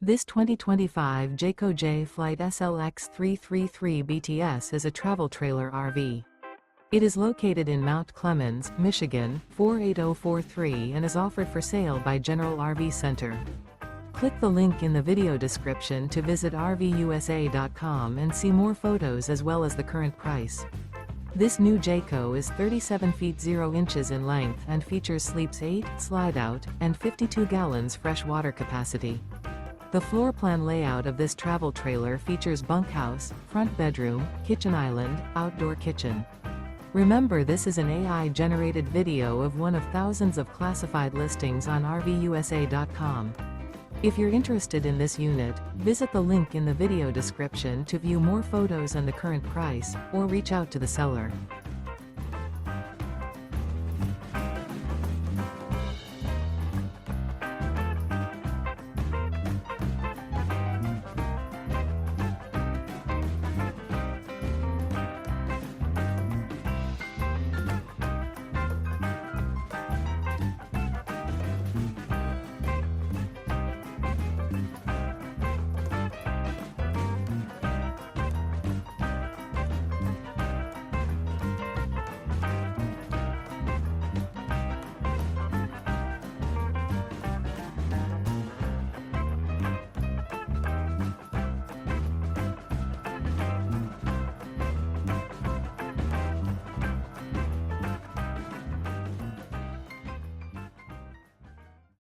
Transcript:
This 2025 Jayco Jay Flight SLX 333 BTS is a travel trailer RV. It is located in Mount Clemens, Michigan, 48043 and is offered for sale by General RV Center. Click the link in the video description to visit RVUSA.com and see more photos as well as the current price. This new Jayco is 37 feet 0 inches in length and features sleeps 8, slide-out, and 52 gallons fresh water capacity. The floor plan layout of this travel trailer features bunkhouse, front bedroom, kitchen island, outdoor kitchen. Remember, this is an AI-generated video of one of thousands of classified listings on RVUSA.com. If you're interested in this unit, visit the link in the video description to view more photos and the current price, or reach out to the seller.